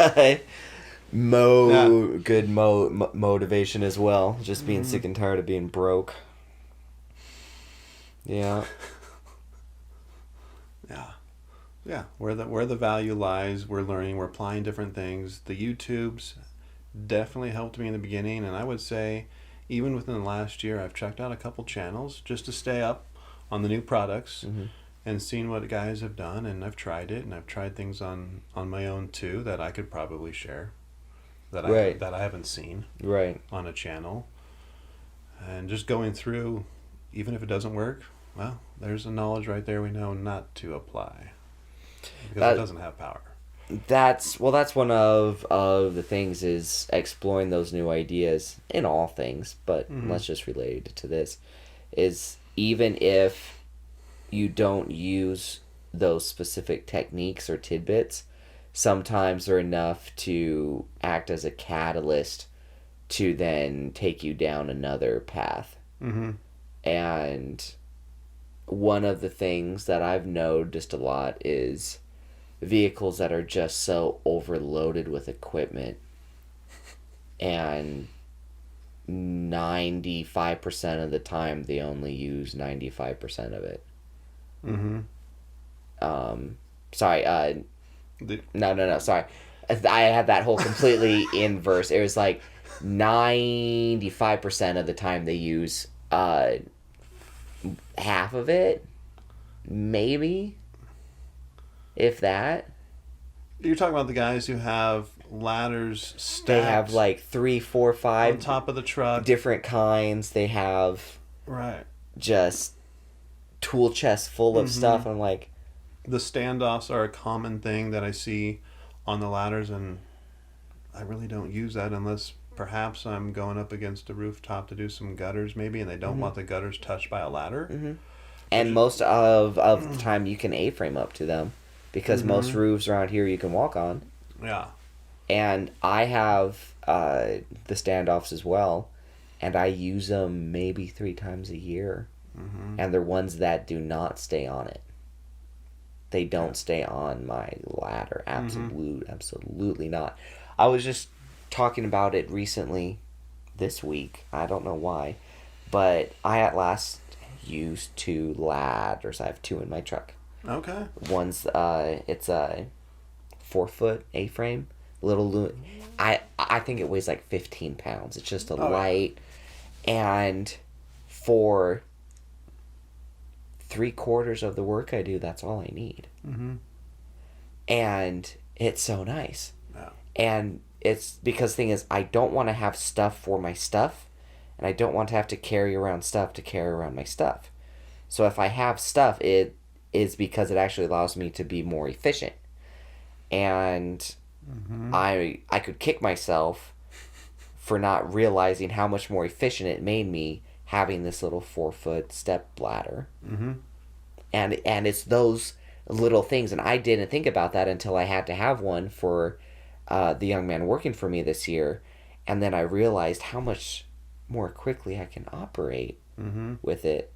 motivation as well. Just being sick and tired of being broke. Yeah. Yeah. Where the value lies, we're learning, we're applying different things. The YouTubes definitely helped me in the beginning, and I would say even within the last year, I've checked out a couple channels just to stay up on the new products and seen what guys have done, and I've tried it, and I've tried things on my own too that I could probably share that I haven't seen on a channel. And just going through, even if it doesn't work, well, there's a knowledge right there we know not to apply because it doesn't have power. That's one of the things is exploring those new ideas in all things, but let's just relate it to this, is even if you don't use those specific techniques or tidbits, sometimes they're enough to act as a catalyst to then take you down another path. And one of the things that I've noticed a lot is vehicles that are just so overloaded with equipment, and 95% of the time they only use 95% of it. Sorry, no, sorry. I had that whole completely inverse. It was like 95% of the time they use half of it, maybe, if that. You're talking about the guys who have ladders stacked. They have like 3, 4, 5 on top of the truck, different kinds. They have right, just tool chests full of stuff. I'm like, the standoffs are a common thing that I see on the ladders, and I really don't use that unless perhaps I'm going up against a rooftop to do some gutters maybe, and they don't want the gutters touched by a ladder. And most of the time you can A-frame up to them, because most roofs around here you can walk on. Yeah. And I have the standoffs as well, and I use them maybe 3 times a year. And they're ones that do not stay on it. They don't stay on my ladder. Absolutely not. I was just talking about it recently this week. I don't know why, but I at last used 2 ladders. I have 2 in my truck. Okay. One's it's a 4-foot A-frame, little I think it weighs like 15 pounds. It's just a light, and for 3/4 of the work I do, that's all I need. And it's so nice. Yeah. And it's because the thing is, I don't want to have stuff for my stuff, and I don't want to have to carry around stuff to carry around my stuff. So if I have stuff, it is because it actually allows me to be more efficient. And I could kick myself for not realizing how much more efficient it made me having this little 4-foot step ladder. And it's those little things, and I didn't think about that until I had to have one for the young man working for me this year, and then I realized how much more quickly I can operate with it,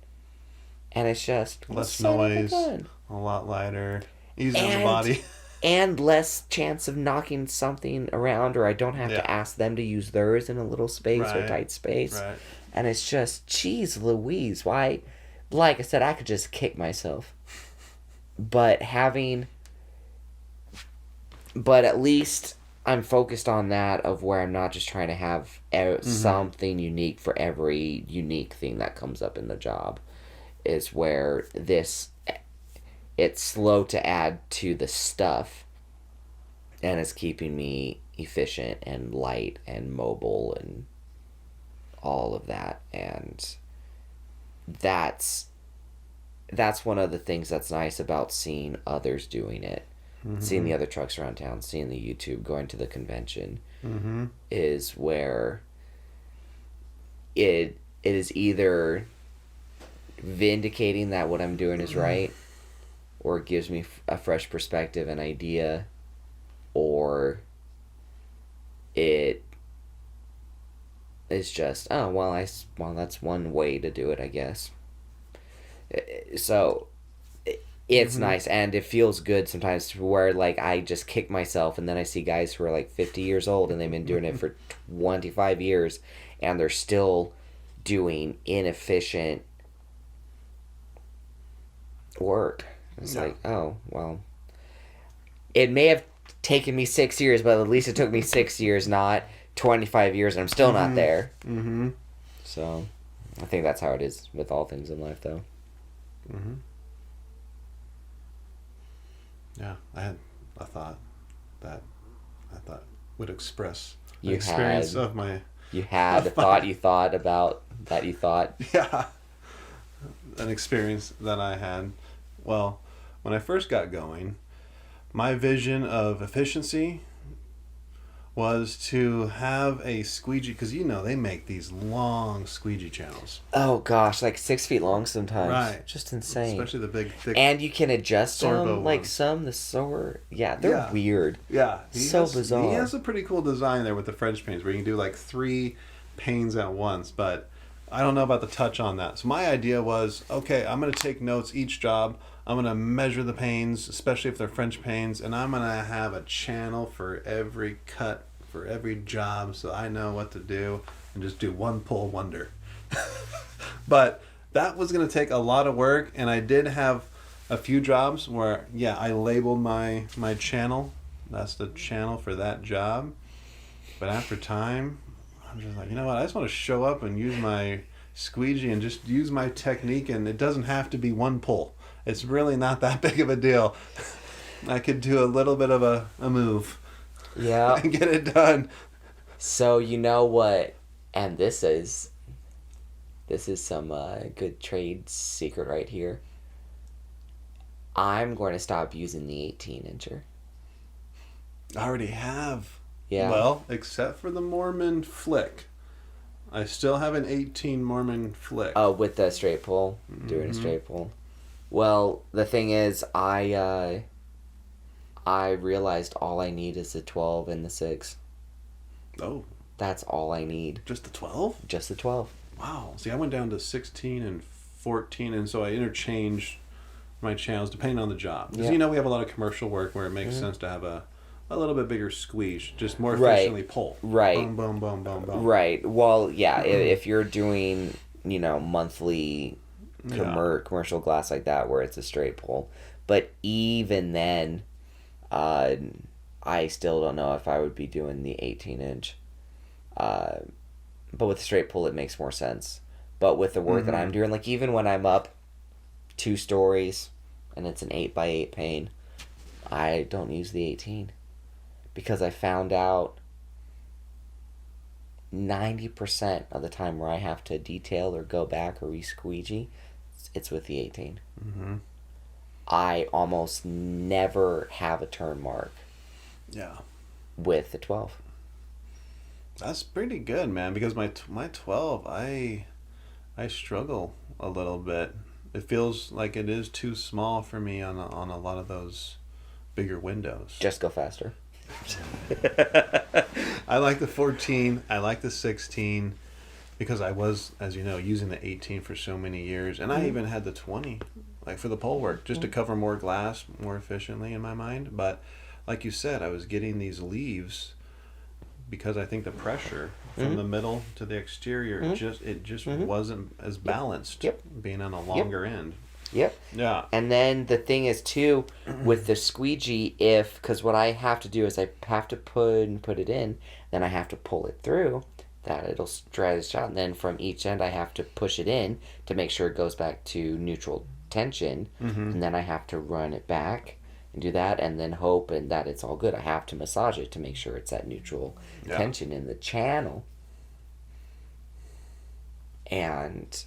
and it's just less noise, a lot lighter, easier on the body. And less chance of knocking something around, or I don't have to ask them to use theirs in a little space or tight space. And it's just, geez Louise, why? Like I said, I could just kick myself. But at least I'm focused on that, of where I'm not just trying to have something unique for every unique thing that comes up in the job. Is where it's slow to add to the stuff, and it's keeping me efficient and light and mobile and all of that. And that's one of the things that's nice about seeing others doing it, seeing the other trucks around town, seeing the YouTube, going to the convention, is where it is either vindicating that what I'm doing is right, or it gives me a fresh perspective and idea, or it is just, oh, well, that's one way to do it, I guess. So it's nice, and it feels good sometimes to where, like, I just kick myself, and then I see guys who are like 50 years old and they've been doing it for 25 years, and they're still doing inefficient work. It's like, oh, well, it may have taken me 6 years, but at least it took me 6 years, not 25 years, and I'm still not there. So I think that's how it is with all things in life, though. Yeah, I had a thought that I thought would express the You experience had- of my... You had a thought you thought about that you thought. Yeah, an experience that I had. Well, when I first got going, My vision of efficiency was to have a squeegee, because they make these long squeegee channels. Oh gosh, like 6 feet long sometimes. Right. Just insane. Especially the big, thick. And you can adjust them, like ones. the sword. Yeah, they're weird. Yeah. Bizarre. He has a pretty cool design there with the French panes where you can do like 3 panes at once, but I don't know about the touch on that. So my idea was, okay, I'm going to take notes each job. I'm going to measure the panes, especially if they're French panes, and I'm going to have a channel for every cut, for every job, so I know what to do, and just do one pull wonder. But that was going to take a lot of work, and I did have a few jobs where, I labeled my channel. That's the channel for that job. But after time, I'm just like, you know what? I just want to show up and use my squeegee and just use my technique, and it doesn't have to be one pull. It's really not that big of a deal. I could do a little bit of a move. Yeah. And get it done. So you know what? And this is some good trade secret right here. I'm going to stop using the 18-incher. I already have. Yeah. Well, except for the Mormon flick. I still have an 18 Mormon flick. Oh, with the straight pull? Doing a straight pull. Well, the thing is, I realized all I need is the 12 and the 6. Oh. That's all I need. Just the 12? Just the 12. Wow. See, I went down to 16 and 14, and so I interchanged my channels depending on the job. Because we have a lot of commercial work where it makes sense to have a little bit bigger squeeze, just more efficiently pull. Right. Boom, boom, boom, boom, boom. Right. Well, yeah, if you're doing, monthly commercial glass like that where it's a straight pull. But even then, I still don't know if I would be doing the 18-inch. But with straight pull, it makes more sense. But with the work that I'm doing, like even when I'm up 2 stories and it's an 8x8 pane, I don't use the 18. Because I found out 90% of the time where I have to detail or go back or re-squeegee, it's with the 18. Mm-hmm. I almost never have a turn mark. Yeah. With the 12. That's pretty good, man. Because my 12, I struggle a little bit. It feels like it is too small for me on a lot of those bigger windows. Just go faster. I like the 14. I like the 16 because I was, as you know, using the 18 for so many years, and I even had the 20, like for the pole work, just to cover more glass more efficiently in my mind. But like you said, I was getting these leaves because I think the pressure from the middle to the exterior just wasn't as balanced. Being on a longer end. Yep. Yeah. And then the thing is too, with the squeegee, because what I have to do is I have to put it in, then I have to pull it through, that it'll stretch out, and then from each end I have to push it in to make sure it goes back to neutral tension, and then I have to run it back and do that, and then hope and that it's all good. I have to massage it to make sure it's at neutral tension in the channel. And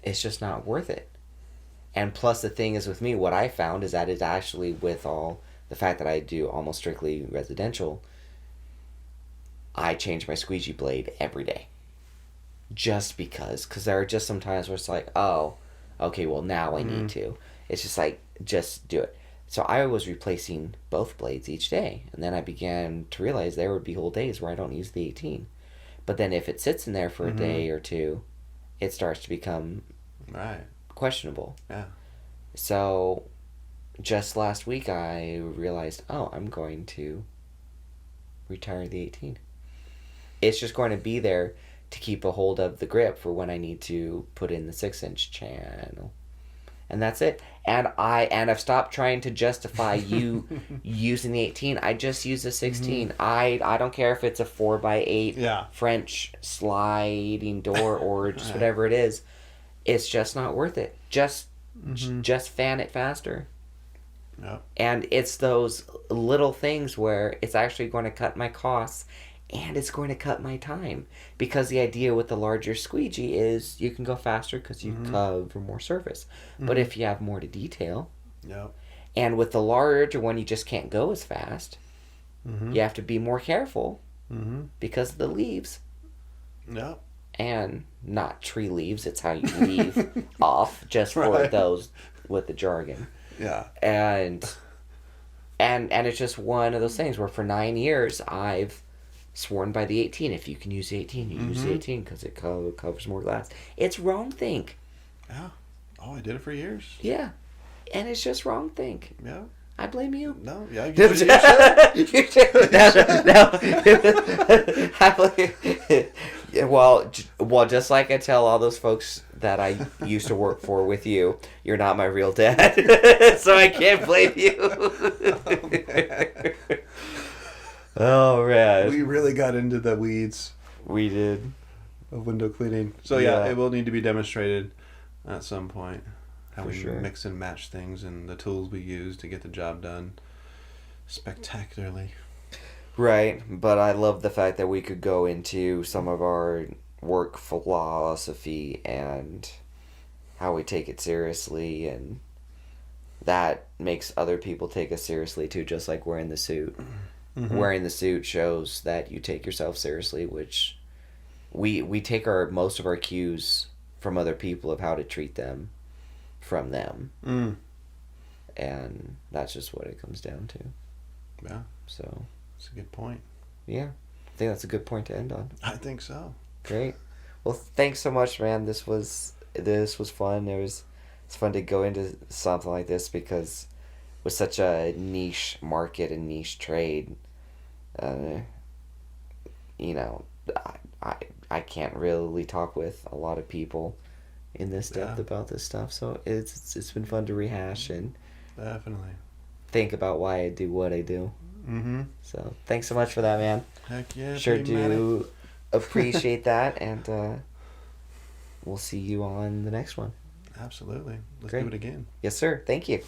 it's just not worth it. And plus the thing is with me, what I found is that it's actually, with all the fact that I do almost strictly residential, I change my squeegee blade every day. Just because there are just some times where it's like, oh, okay, well now I need to. It's just like, just do it. So I was replacing both blades each day. And then I began to realize there would be whole days where I don't use the 18. But then if it sits in there for a day or two, it starts to become questionable. Yeah. So just last week I realized, I'm going to retire the 18. It's just going to be there to keep a hold of the grip for when I need to put in the 6-inch channel. And that's it. And I've stopped trying to justify you using the 18. I just use the 16. I don't care if it's a 4x8 French sliding door or just whatever it is. It's just not worth it. Just fan it faster. Yep. And it's those little things where it's actually going to cut my costs and it's going to cut my time. Because the idea with the larger squeegee is you can go faster because you cover more surface. But if you have more to detail, And with the larger one, you just can't go as fast. Mm-hmm. You have to be more careful Mm-hmm. because of the leaves. Yeah. And not tree leaves, it's how you leave off, just for Right. those with the jargon. Yeah. And it's just one of those things where for 9 years I've sworn by the 18. If you can use the 18, you use the 18 because it covers more glass. It's wrong think. Yeah. Oh, I did it for years. Yeah. And it's just wrong think. Yeah. I blame you. No. Yeah. You should. Well, just like I tell all those folks that I used to work for with you, you're not my real dad, so I can't blame you. Oh man, We really got into the weeds we did. of window cleaning. So Yeah. it will need to be demonstrated at some point. How For we sure. mix and match things and the tools we use to get the job done spectacularly. Right, but I love the fact that we could go into some of our work philosophy and how we take it seriously, and that makes other people take us seriously too, just like wearing the suit. Mm-hmm. Wearing the suit shows that you take yourself seriously, which we take most of our cues from other people of how to treat them from them. Mm. And that's just what it comes down to. Yeah, So, that's a good point. yeah. I think that's a good point to end on. I think so. Great. Well, thanks so much, man. This was fun. It's fun to go into something like this because with such a niche market and niche trade, you know, I can't really talk with a lot of people in this depth Yeah. about this stuff. So it's been fun to rehash and Definitely. think about why I do what I do. Mm-hmm. So thanks so much for that, man. Heck yeah. Sure baby Matty. do appreciate that, and we'll see you on the next one. Absolutely. Let's Great. do it again. Yes, sir. Thank you.